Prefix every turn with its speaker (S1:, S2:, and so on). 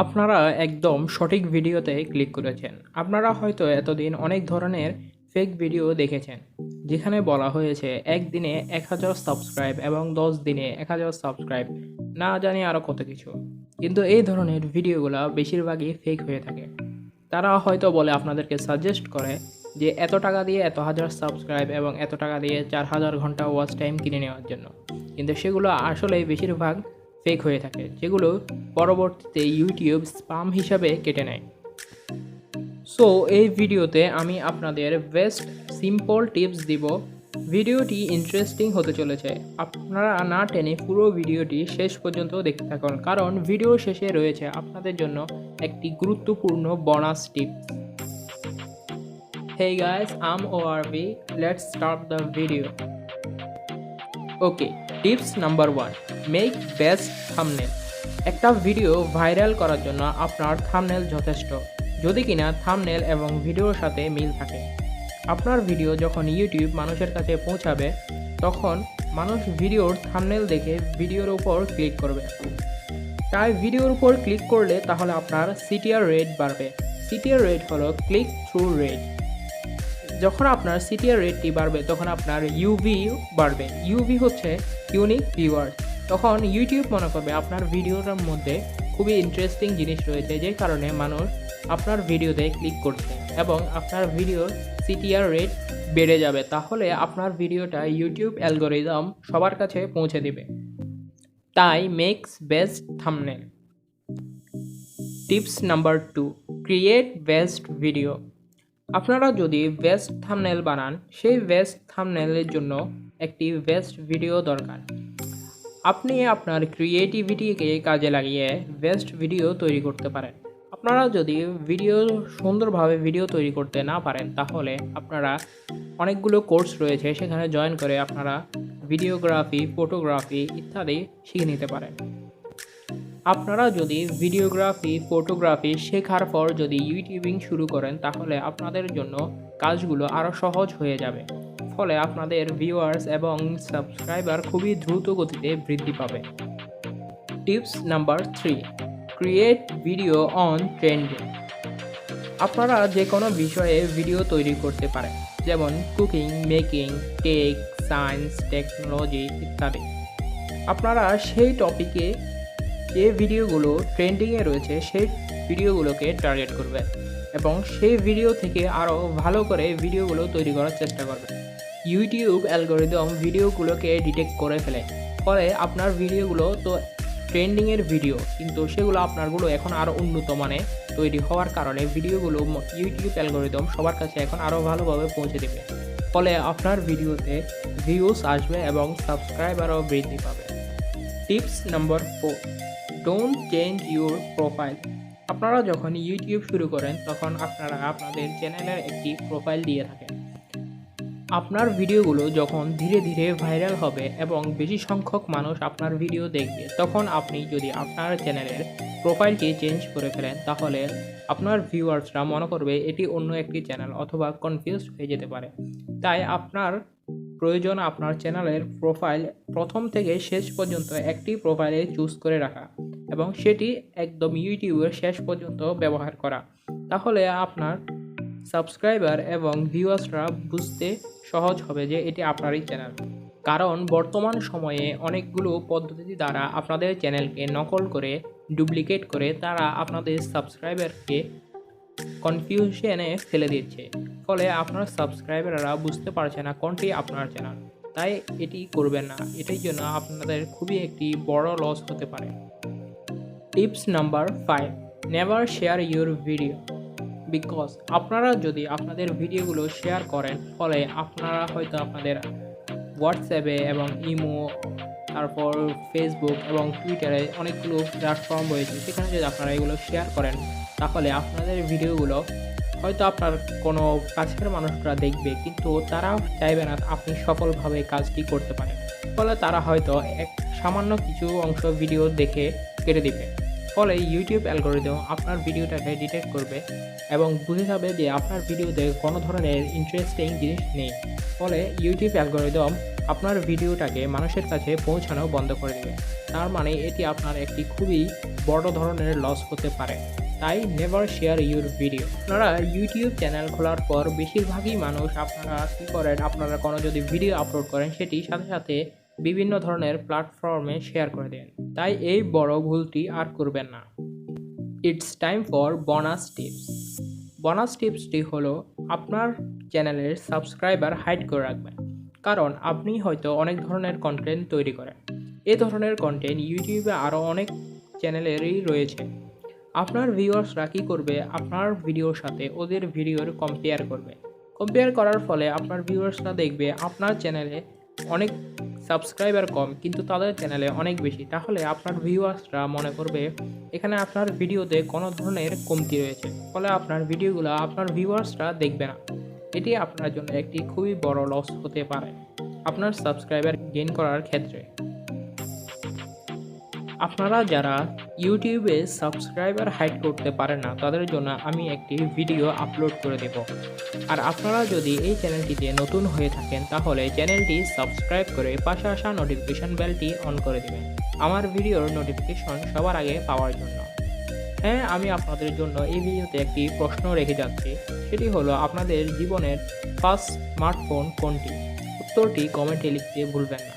S1: আপনারা একদম সঠিক ভিডিওতে ক্লিক করেছেন। আপনারা হয়তো এতদিন অনেক ধরনের ফেক ভিডিও দেখেছেন। যেখানে বলা হয়েছে একদিনে ১,০০০ সাবস্ক্রাইব এবং ১০ দিনে ১,০০০ সাবস্ক্রাইব, না জানি আরও কত কিছু। কিন্তু এই ধরনের ভিডিওগুলা বেশিরভাগই ফেক হয়ে থাকে। তারা হয়তো বলে আপনাদেরকে সাজেস্ট করে যে এত টাকা দিয়ে এত হাজার সাবস্ক্রাইব এবং এত টাকা দিয়ে ৪,০০০ ঘন্টা ওয়াচ টাইম কিনে নেওয়ার জন্য। কিন্তু সেগুলো আসলেই বেশিরভাগ ফেক হয়ে থাকে, যেগুলো পরবর্তীতে ইউটিউব স্পাম হিসাবে কেটে নেয়। সো এই ভিডিওতে আমি আপনাদের বেস্ট সিম্পল টিপস দিব। ভিডিওটি ইন্টারেস্টিং হতে চলেছে। আপনারা না টেনে পুরো ভিডিওটি শেষ পর্যন্ত দেখতে থাকুন, কারণ ভিডিও শেষে রয়েছে আপনাদের জন্য একটি গুরুত্বপূর্ণ bonus tips. Hey guys, I'm ORV. Let's start the video. Okay, tips number 1. Make best thumbnail. একটা ভিডিও ভাইরাল করার জন্য আপনার থাম্বনেল যথেষ্ট, যদি কিনা থাম্বনেল এবং ভিডিওর সাথে মিল থাকে। আপনার ভিডিও যখন ইউটিউব মানুষের কাছে পৌঁছাবে, তখন মানুষ ভিডিওর থাম্বনেল দেখে ভিডিওর উপর ক্লিক করবে। তাই ভিডিওর উপর ক্লিক করলে তাহলে আপনার সিটিআর রেট বাড়বে। সিটিআর রেট হলো ক্লিক থ্রু রেট। যখন আপনার সিটিআর রেটটি বাড়বে তখন আপনার ইউভি বাড়বে। ইউভি হচ্ছে ইউনিক ভিউয়ার্স। তখন ইউটিউব মনে করবে আপনার ভিডিওটার মধ্যে খুবই ইন্টারেস্টিং জিনিস রয়েছে, যে কারণে মানুষ আপনার ভিডিওতে ক্লিক করছে এবং আপনার ভিডিওর সিটিআর রেট বেড়ে যাবে। তাহলে আপনার ভিডিওটা ইউটিউব অ্যালগোরিদম সবার কাছে পৌঁছে দিবে। তাই makes best thumbnail. Tips number 2, create best video. আপনারা যদি বেস্ট থাম্বনেল বানান, সেই বেস্ট থাম্বনেলের জন্য একটি বেস্ট ভিডিও দরকার। আপনি আপনার ক্রিয়েটিভিটিকে কাজে লাগিয়ে বেস্ট ভিডিও তৈরি করতে পারেন। আপনারা যদি সুন্দরভাবে ভিডিও তৈরি করতে না পারেন, তাহলে আপনারা অনেকগুলো কোর্স রয়েছে, সেখানে জয়েন করে আপনারা ভিডিওগ্রাফি, ফটোগ্রাফি ইত্যাদি শিখে নিতে পারেন। আপনারা যদি ভিডিওগ্রাফি, ফটোগ্রাফি শেখার পর যদি ইউটিউবিং শুরু করেন, তাহলে আপনাদের জন্য কাজগুলো আরও সহজ হয়ে যাবে। ফলে আপনাদের ভিউয়ার্স এবং সাবস্ক্রাইবার খুবই দ্রুত গতিতে বৃদ্ধি পাবে। Tips number 3, create video on trending. আপনারা যে কোনো বিষয়ে ভিডিও তৈরি করতে পারেন, যেমন cooking, making, tech, science, technology ইত্যাদি। আপনারা সেই টপিকে যে ভিডিওগুলো ট্রেন্ডিংয়ে রয়েছে সেই ভিডিওগুলোকে টার্গেট করবেন এবং সেই ভিডিও থেকে আরও ভালো করে ভিডিওগুলো তৈরি করার চেষ্টা করবেন। ইউটিউব অ্যালগোরিদম ভিডিওগুলোকে ডিটেক্ট করে ফেলে, ফলে আপনার ভিডিওগুলো তো ট্রেন্ডিংয়ের ভিডিও, কিন্তু সেগুলো আপনারগুলো এখন আরও উন্নত মানে তৈরি হওয়ার কারণে ভিডিওগুলো ইউটিউব অ্যালগোরিদম সবার কাছে এখন আরও ভালোভাবে পৌঁছে দেবে। ফলে আপনার ভিডিওতে ভিউজ আসবে এবং সাবস্ক্রাইবারও বৃদ্ধি পাবে। Tips number 4, don't change your profile. আপনারা যখন ইউটিউব শুরু করেন, তখন আপনারা আপনাদের চ্যানেলের একটি প্রোফাইল দিয়ে থাকেন। আপনার ভিডিওগুলো যখন ধীরে ধীরে ভাইরাল হবে এবং বেশি সংখ্যক মানুষ আপনার ভিডিও দেখবে, তখন আপনি যদি আপনার চ্যানেলের প্রোফাইলটি চেঞ্জ করে ফেলেন, তাহলে আপনার ভিউয়ার্সরা মনে করবে এটি অন্য একটি চ্যানেল অথবা কনফিউজড হয়ে যেতে পারে। তাই আপনার প্রয়োজন আপনার চ্যানেলের প্রোফাইল প্রথম থেকে শেষ পর্যন্ত একটি প্রোফাইলে চুজ করে রাখা এবং সেটি একদম ইউটিউবের শেষ পর্যন্ত ব্যবহার করা। তাহলে আপনার সাবস্ক্রাইবার এবং ভিউয়ার্সরা বুঝতে সহজ হবে যে এটি আপনারই চ্যানেল। কারণ বর্তমান সময়ে অনেকগুলো পদ্ধতি দ্বারা আপনাদের চ্যানেলকে নকল করে, ডুপ্লিকেট করে তারা আপনাদের সাবস্ক্রাইবারকে কনফিউশনে ফেলে দিচ্ছে। ফলে আপনার সাবস্ক্রাইবাররা বুঝতে পারছে না কোনটি আপনার চ্যানেল। তাই এটি করবেন না, এটির জন্য আপনাদের খুবই একটি বড় লস হতে পারে। Tips number 5, never share your video. Because আপনারা যদি আপনাদের ভিডিওগুলো শেয়ার করেন, ফলে আপনারা হয়তো আপনাদের হোয়াটসঅ্যাপে এবং ইমো, তারপর ফেসবুক এবং টুইটারে অনেকগুলো প্ল্যাটফর্ম রয়েছে, সেখানে যদি আপনারা এগুলো শেয়ার করেন, তাহলে আপনাদের ভিডিওগুলো হয়তো আপনার কোনো কাছের মানুষরা দেখবে, কিন্তু তারা চাইবে না আপনি সফলভাবে কাজটি করতে পারেন। ফলে তারা হয়তো সামান্য কিছু অংশ ভিডিও দেখে কেটে দিবে। ফলে ইউটিউব অ্যালগোরিদম আপনার ভিডিওটাকে ডিটেক্ট করবে এবং বুঝে যাবে যে আপনার ভিডিওতে কোনো ধরনের ইন্টারেস্টিং জিনিস নেই। ফলে ইউটিউব অ্যালগোরিদম আপনার ভিডিওটাকে মানুষের কাছে পৌঁছানো বন্ধ করে দেবে। তার মানে এটি আপনার একটি খুবই বড় ধরনের লস হতে পারে। তাই নেভার শেয়ার ইউর ভিডিও। আপনারা ইউটিউব চ্যানেল খোলার পর বেশিরভাগই মানুষ আপনারা কী করেন, আপনারা কোনো যদি ভিডিও আপলোড করেন সেটি সাথে সাথে বিভিন্ন ধরনের প্ল্যাটফর্মে শেয়ার করে দেন। তাই এই বড় ভুলটি আর করবেন না। It's time for bonus tips. Bonus টিপসটি হলো আপনার চ্যানেলের সাবস্ক্রাইবার হাইড করে রাখবেন। কারণ আপনি হয়তো অনেক ধরনের কন্টেন্ট তৈরি করেন। এ ধরনের কন্টেন্ট ইউটিউবে আরও অনেক চ্যানেলেরই রয়েছে। আপনার ভিউয়ার্সরা কী করবে, আপনার ভিডিওর সাথে ওদের ভিডিওর কম্পেয়ার করবে। কম্পেয়ার করার ফলে আপনার ভিউয়ার্সরা দেখবে আপনার চ্যানেলে অনেক সাবস্ক্রাইবার কম কিন্তু তাদের চ্যানেলে অনেক বেশি। তাহলে আপনার ভিউয়ার্সরা মনে করবে এখানে আপনার ভিডিওতে কোনো ধরনের কমতি রয়েছে, ফলে আপনার ভিডিওগুলো আপনার ভিউয়ার্সরা দেখবে না। এটি আপনার জন্য একটি খুবই বড় লস হতে পারে আপনার সাবস্ক্রাইবার গেইন করার ক্ষেত্রে। আপনারা যারা ইউটিউবে সাবস্ক্রাইবার হাইড করতে পারেন না তাদের জন্য আমি একটি ভিডিও আপলোড করে দেব। আর আপনারা যদি এই চ্যানেলটিতে নতুন হয়ে থাকেন তাহলে চ্যানেলটি সাবস্ক্রাইব করে পাশে আসা নোটিফিকেশন বেলটি অন করে দেবেন আমার ভিডিওর নোটিফিকেশন সবার আগে পাওয়ার জন্য। হ্যাঁ, আমি আপনাদের জন্য এই ভিডিওতে একটি প্রশ্ন রেখে যাচ্ছি, সেটি হলো আপনাদের জীবনের ফার্স্ট স্মার্টফোন কোনটি? উত্তরটি কমেন্টে লিখতে ভুলবেন না।